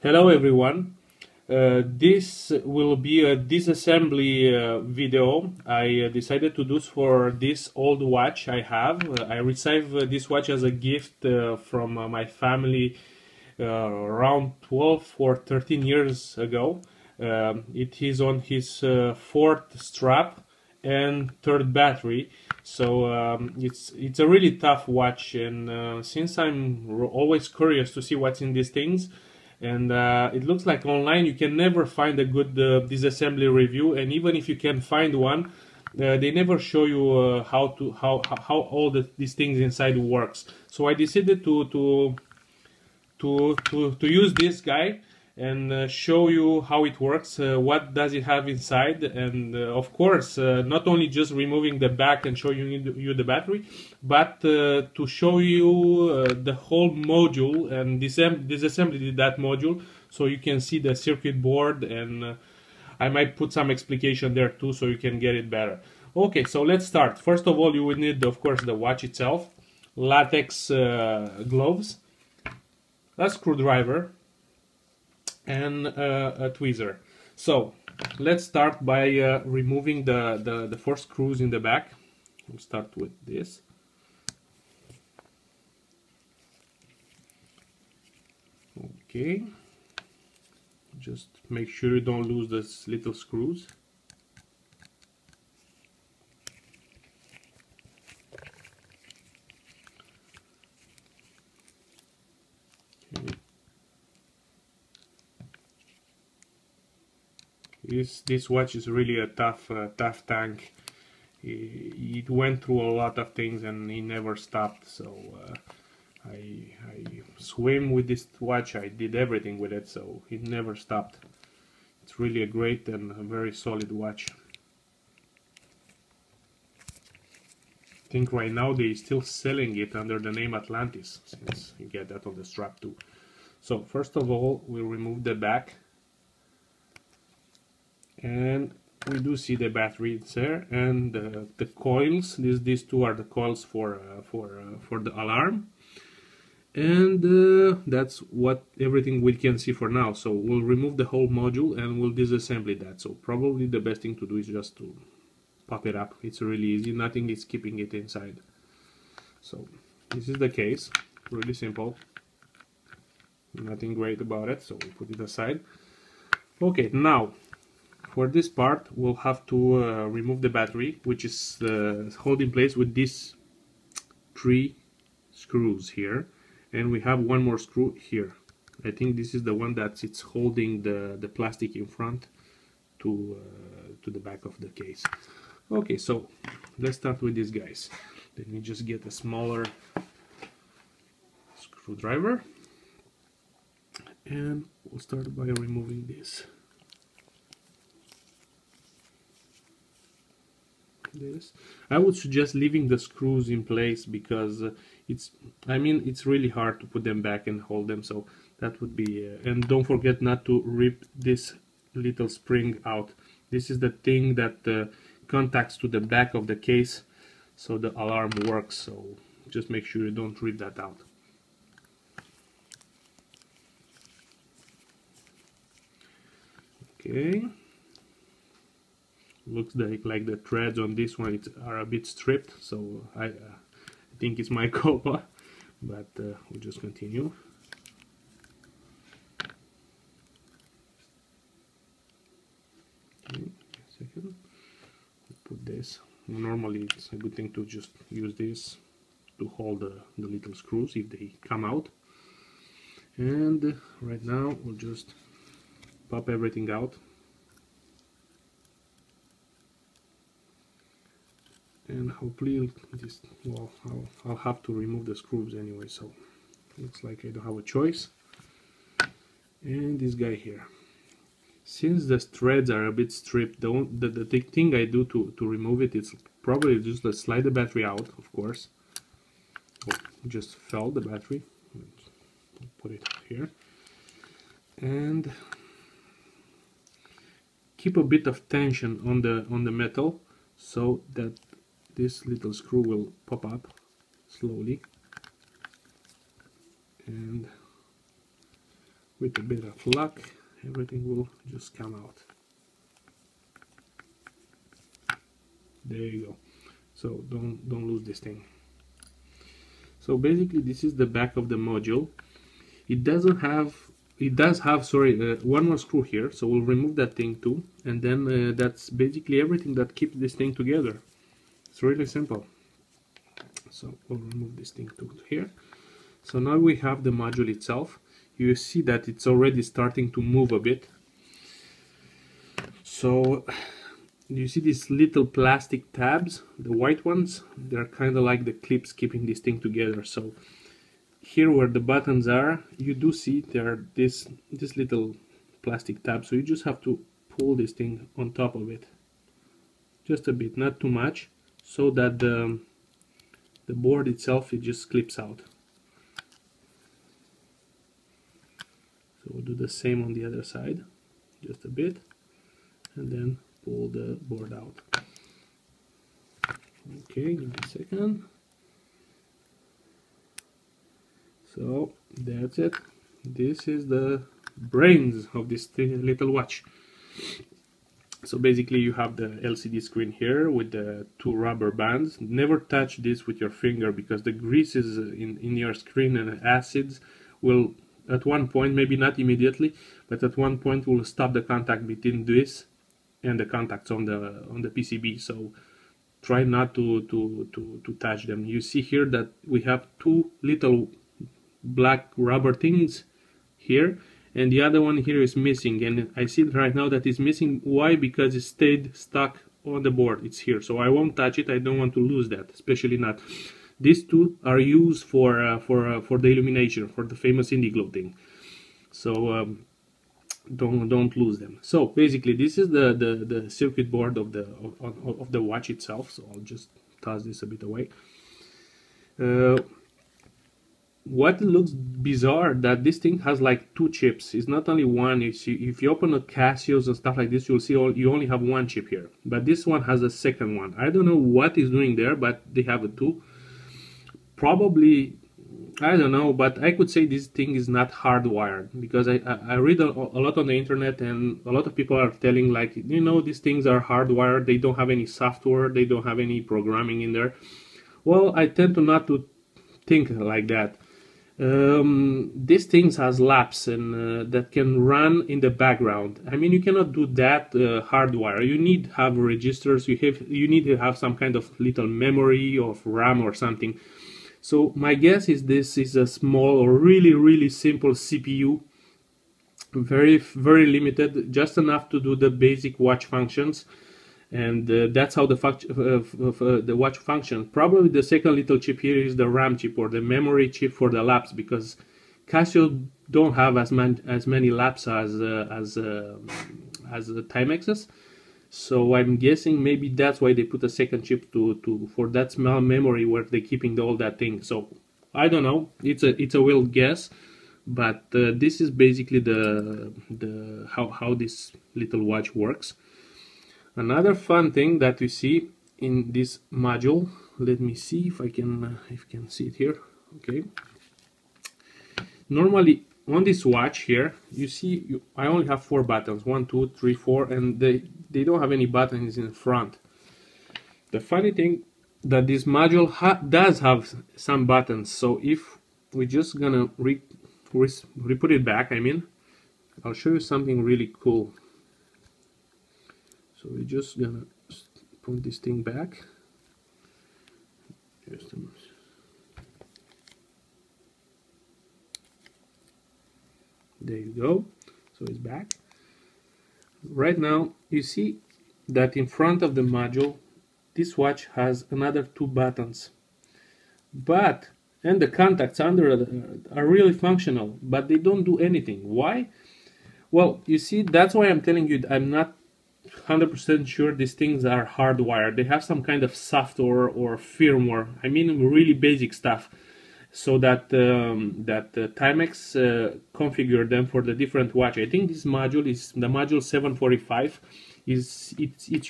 Hello everyone. This will be a disassembly video. I decided to do for this old watch I have. I received this watch as a gift from my family around 12 or 13 years ago. It is on his fourth strap and third battery, so it's a really tough watch, and since I'm always curious to see what's in these things, and it looks like online you can never find a good disassembly review, and even if you can find one, they never show you how all these things inside works. So I decided to use this guy and show you how it works, what does it have inside, and of course not only just removing the back and showing you the battery, but to show you the whole module and disassembly that module, so you can see the circuit board, and I might put some explication there too so you can get it better. Okay, so let's start. First of all, you will need, of course, the watch itself, latex gloves, a screwdriver, and a tweezer. So let's start by removing the four screws in the back. We'll start with this. Okay, just make sure you don't lose those little screws. Okay. This watch is really a tough tank. It went through a lot of things and it never stopped. So I swim with this watch. I did everything with it, so it never stopped. It's really a great and a very solid watch. I think right now they're still selling it under the name Atlantis, since you get that on the strap too. So first of all, we'll remove the back. And we do see the battery there, and the coils. These two are the coils for the alarm, and that's what everything we can see for now. So we'll remove the whole module and we'll disassemble that. So probably the best thing to do is just to pop it up. It's really easy. Nothing is keeping it inside. So this is the case. Really simple. Nothing great about it. So we put it aside. Okay, now, for this part, we'll have to remove the battery, which is held in place with these three screws here, and we have one more screw here. I think this is the one that it's holding the plastic in front to the back of the case. Okay, so let's start with these guys. Let me just get a smaller screwdriver, and we'll start by removing this. I would suggest leaving the screws in place because it's really hard to put them back and hold them, so that would be and don't forget not to rip this little spring out. This is the thing that contacts to the back of the case so the alarm works, so just make sure you don't rip that out. Okay, looks like the threads on this one are a bit stripped, so I think it's my culpa, but we'll just continue. Okay, a second. Put this. Normally it's a good thing to just use this to hold the little screws if they come out, and right now we'll just pop everything out. And hopefully this, well, I'll have to remove the screws anyway, so looks like I don't have a choice. And this guy here, since the threads are a bit stripped, the thing I do to remove it is probably just slide the battery out, of course. Oh, just fell the battery. I'll put it here, and keep a bit of tension on the metal so that this little screw will pop up slowly, and with a bit of luck, everything will just come out. There you go. So don't lose this thing. So basically this is the back of the module. It does have, sorry, one more screw here, so we'll remove that thing too, and then that's basically everything that keeps this thing together. It's really simple. So we'll remove this thing too here. So now we have the module itself. You see that it's already starting to move a bit. So you see these little plastic tabs, the white ones, they're kind of like the clips keeping this thing together. So here where the buttons are, you do see there are this little plastic tab, so you just have to pull this thing on top of it just a bit, not too much, so that the board itself, it just clips out. So we'll do the same on the other side, just a bit, and then pull the board out. Okay, give me a second. So that's it. This is the brains of this little watch. So basically you have the LCD screen here with the two rubber bands. Never touch this with your finger because the greases in your screen and acids will at one point, maybe not immediately, but at one point will stop the contact between this and the contacts on the PCB. So try not to touch them. You see here that we have two little black rubber things here, and the other one here is missing, and I see right now that it's missing. Why? Because it stayed stuck on the board. It's here, so I won't touch it. I don't want to lose that, especially not. These two are used for the illumination, for the famous Indiglo thing. So don't lose them. So basically this is the circuit board of the watch itself. So I'll just toss this a bit away. What looks bizarre, that this thing has like two chips. It's not only one. If you open a Casios and stuff like this, you'll see you only have one chip here, but this one has a second one. I don't know what is doing there, but they have a two. Probably, I don't know, but I could say this thing is not hardwired, because I read a lot on the internet, and a lot of people are telling, like, you know, these things are hardwired. They don't have any software. They don't have any programming in there. Well, I tend to not to think like that. These things has laps and that can run in the background. I mean, you cannot do that hardwire. You need to have registers. You need to have some kind of little memory of RAM or something. So my guess is this is a small or really simple CPU, very limited, just enough to do the basic watch functions. And that's how the watch functions. Probably the second little chip here is the RAM chip, or the memory chip for the laps, because Casio don't have as many laps as the Timexes. So I'm guessing maybe that's why they put a second chip for that small memory where they're keeping all that thing. So I don't know. It's a wild guess, but this is basically how this little watch works. Another fun thing that we see in this module, let me see if I can see it here. Okay. Normally on this watch here, you see I only have 4 buttons, 1, 2, 3, 4, and they don't have any buttons in front. The funny thing that this module does have some buttons. So if we're just gonna re-put it back, I mean, I'll show you something really cool. So we're just gonna put this thing back. Just a minute. There you go. So it's back. Right now you see that in front of the module, this watch has another 2 buttons. And the contacts under are really functional, but they don't do anything. Why? Well, you see, that's why I'm telling you I'm not 100% sure these things are hardwired. They have some kind of software or firmware. I mean, really basic stuff, so that Timex configured them for the different watch. I think this module is the module 745. It's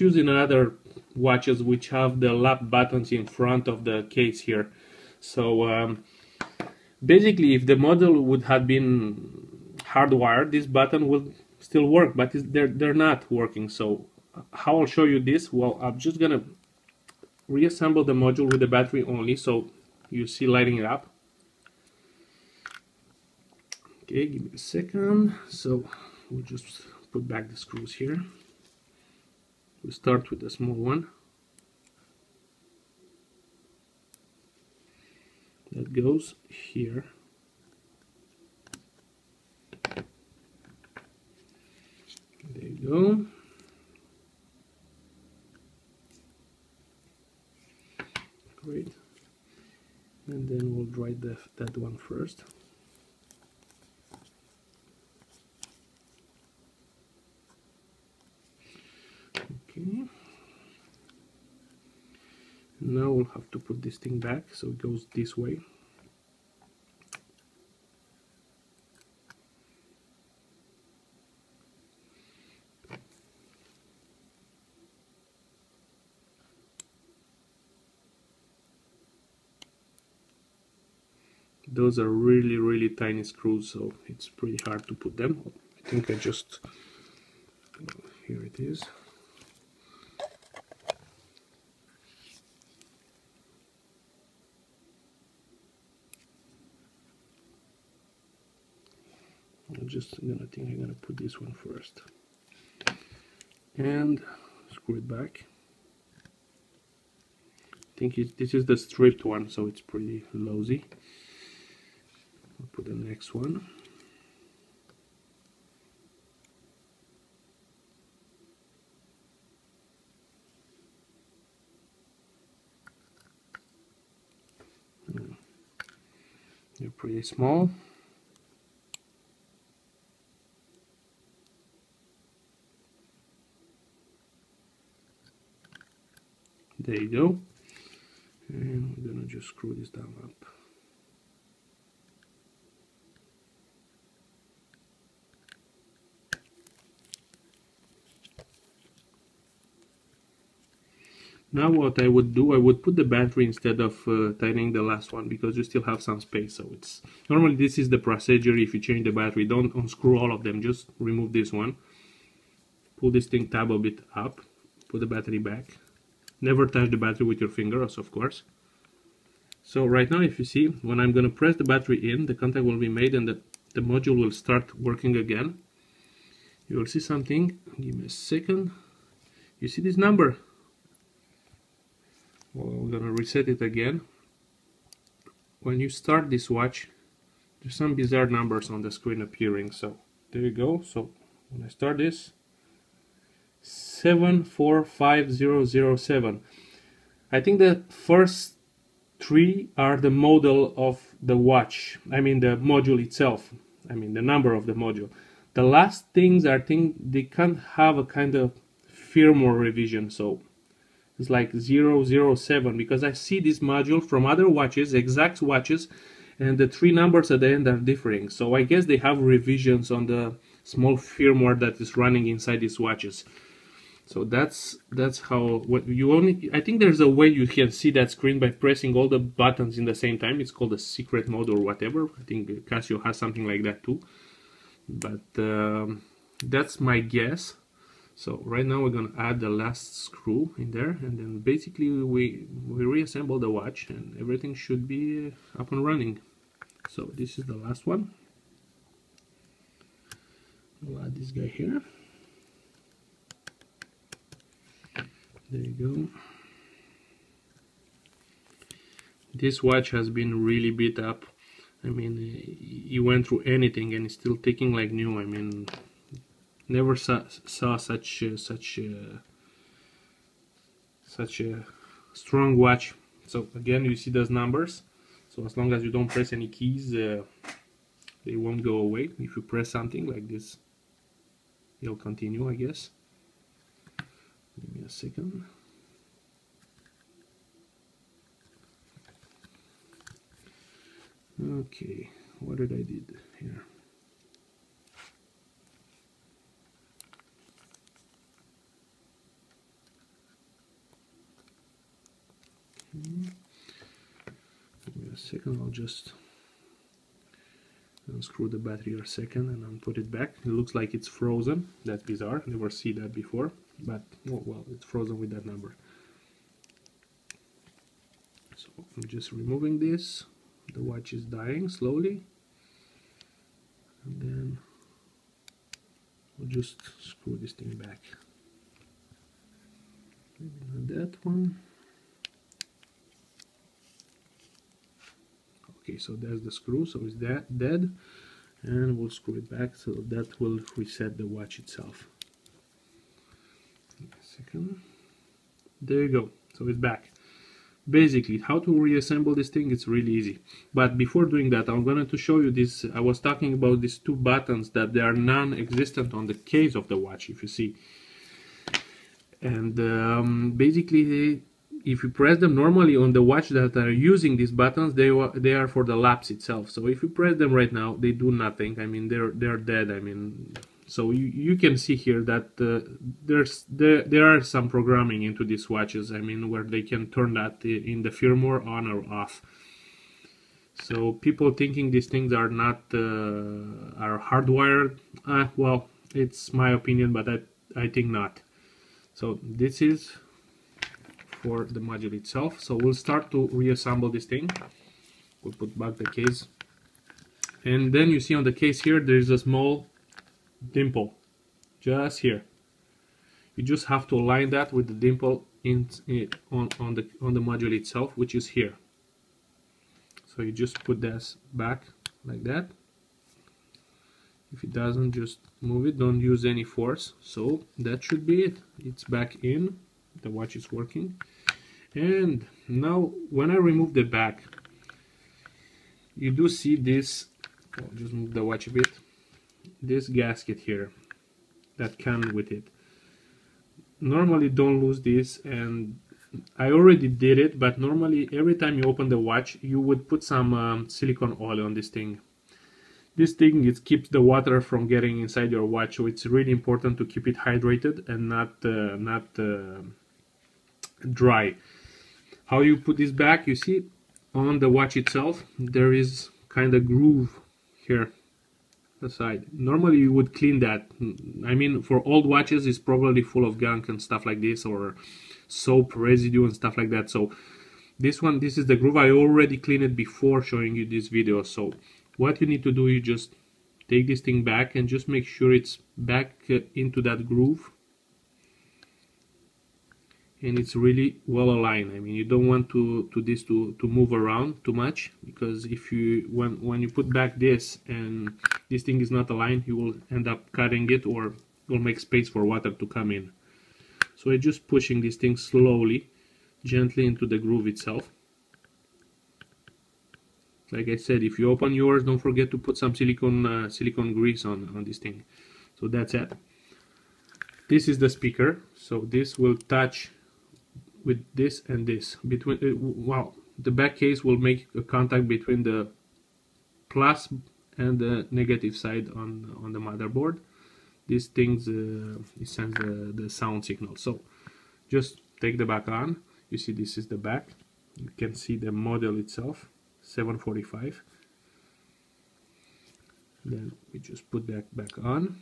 used in other watches which have the lap buttons in front of the case here. So basically, if the model would have been hardwired, this button will still work, but they're not working. So how I'll show you this? Well, I'm just gonna reassemble the module with the battery only, so you see lighting it up. Okay, give me a second. So we'll just put back the screws here. We'll start with the small one. That goes here. There you go. Great. And then we'll dry that one first. Okay. Now we'll have to put this thing back so it goes this way. Those are really tiny screws, so it's pretty hard to put them. I think I just, here it is. I'm gonna put this one first and screw it back. I think this is the stripped one, so it's pretty lousy. I'll put the next one. They're pretty small. There you go. And we're gonna just screw this down up. Now what I would do, I would put the battery instead of tightening the last one, because you still have some space. So it's normally this is the procedure. If you change the battery, don't unscrew all of them, just remove this one, pull this thing tab a bit up, put the battery back. Never touch the battery with your fingers, of course. So right now, if you see, when I'm going to press the battery in, the contact will be made and the module will start working again. You will see something. Give me a second. You see this number? Well, we're going to reset it again. When you start this watch, there's some bizarre numbers on the screen appearing. So there you go. So when I start this, 745007. I think the first three are the model of the watch. I mean the module itself. I mean the number of the module. The last things I think they can't have a kind of firmware revision. So it's like 007, because I see this module from other watches, exact watches, and the three numbers at the end are differing. So I guess they have revisions on the small firmware that is running inside these watches. So that's how, what you only, I think there's a way you can see that screen by pressing all the buttons in the same time. It's called a secret mode or whatever. I think Casio has something like that too. But that's my guess. So right now we're gonna add the last screw in there, and then basically we reassemble the watch and everything should be up and running. So this is the last one. We'll add this guy here. There you go. This watch has been really beat up. I mean, he went through anything and it's still ticking like new. I mean, never saw such a strong watch. So again, you see those numbers. So as long as you don't press any keys, they won't go away. If you press something like this, they'll continue, I guess. Give me a second. Okay, what did I did here? Okay. Give me a second. I'll just unscrew the battery a second and then put it back. It looks like it's frozen. That's bizarre. Never see that before, but oh, well, it's frozen with that number. So I'm just removing this. The watch is dying slowly, and then we'll just screw this thing back. Maybe not that one. Okay, so there's the screw, so it's that dead, and we'll screw it back, so that will reset the watch itself. A second. There you go, so it's back. Basically, how to reassemble this thing, it's really easy. But before doing that, I'm going to show you this. I was talking about these two buttons that they are non-existent on the case of the watch, if you see. And basically, if you press them normally on the watch that are using these buttons, they are for the lapse itself. So if you press them right now, they do nothing. I mean, they're dead. I mean, so you can see here that there are some programming into these watches. I mean, where they can turn that in the firmware on or off. So people thinking these things are not are hardwired. Well, it's my opinion, but I think not. So this is for the module itself. So we'll start to reassemble this thing. We'll put back the case, and then you see on the case here there is a small dimple just here. You just have to align that with the dimple on the module itself, which is here. So you just put this back like that. If it doesn't, just move it, don't use any force. So that should be it. It's back in, the watch is working. And now when I remove the back, you do see this, I'll just move the watch a bit, this gasket here that comes with it. Normally don't lose this, and I already did it, but normally every time you open the watch you would put some silicone oil on this thing. This thing, it keeps the water from getting inside your watch, so it's really important to keep it hydrated and not dry. How you put this back, you see on the watch itself there is kind of groove here the side. Normally you would clean that. I mean, for old watches it's probably full of gunk and stuff like this, or soap residue and stuff like that. So this one, this is the groove. I already cleaned it before showing you this video. So what you need to do, you just take this thing back and just make sure it's back into that groove, and it's really well aligned. I mean, you don't want this to move around too much, because if you when you put back this and this thing is not aligned, you will end up cutting it, or will make space for water to come in. So you're just pushing this thing slowly, gently into the groove itself. Like I said, if you open yours, don't forget to put some silicone grease on this thing. So that's it. This is the speaker, so this will touch with this and this. Between wow, the back case will make a contact between the plus and the negative side on the motherboard. These things it sends the sound signal. So just take the back on. You see, this is the back. You can see the model itself, 745. Then we just put that back on,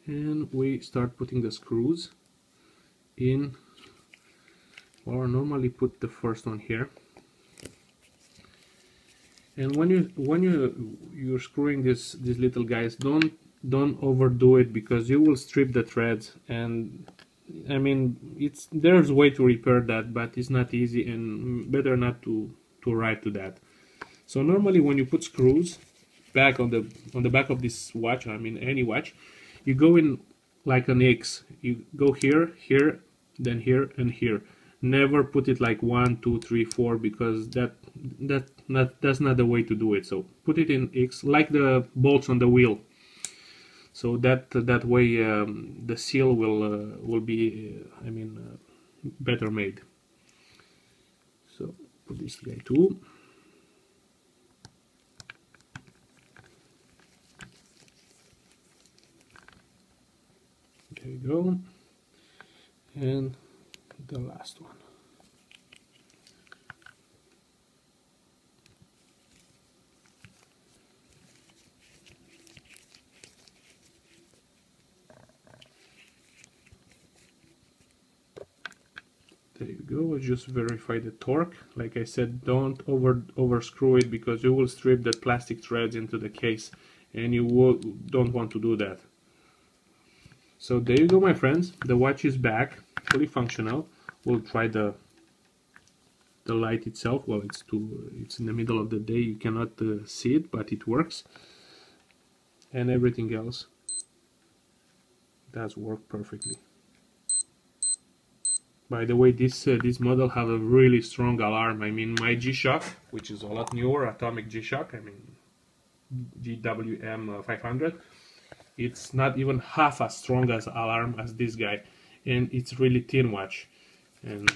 and we start putting the screws in, or normally put the first one here. And when you're screwing these little guys, don't overdo it, because you will strip the threads. And I mean, there's a way to repair that, but it's not easy, and better not to ride to that. So normally when you put screws back on the back of this watch, I mean any watch, you go in like an X. You go here, here, then here, and here. Never put it like 1, 2, 3, 4, because that's not the way to do it. So put it in X, like the bolts on the wheel. So that way the seal will be better made. So put this guy too. There you go. And the last one. There you go. Just verify the torque. Like I said, don't over screw it, because you will strip the plastic threads into the case, and you don't want to do that. So there you go, my friends. The watch is back, fully functional. We'll try the light itself. Well, it's in the middle of the day, you cannot see it, but it works. And everything else does work perfectly. By the way, this model have a really strong alarm. I mean, my G-Shock, which is a lot newer, atomic G-Shock, I mean GWM 500, it's not even half as strong as alarm as this guy, and it's really thin watch. And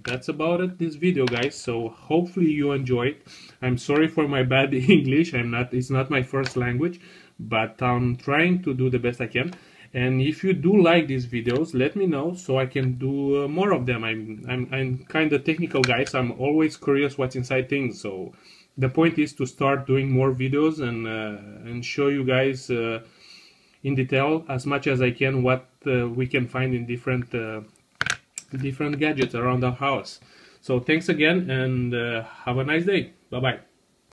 that's about it, this video, guys. So hopefully you enjoyed. I'm sorry for my bad English. It's not my first language, but I'm trying to do the best I can. And if you do like these videos, let me know so I can do more of them. I'm kind of technical, guys. I'm always curious what's inside things. So the point is to start doing more videos and show you guys in detail as much as I can what we can find in different gadgets around our house. So thanks again, and have a nice day. Bye bye.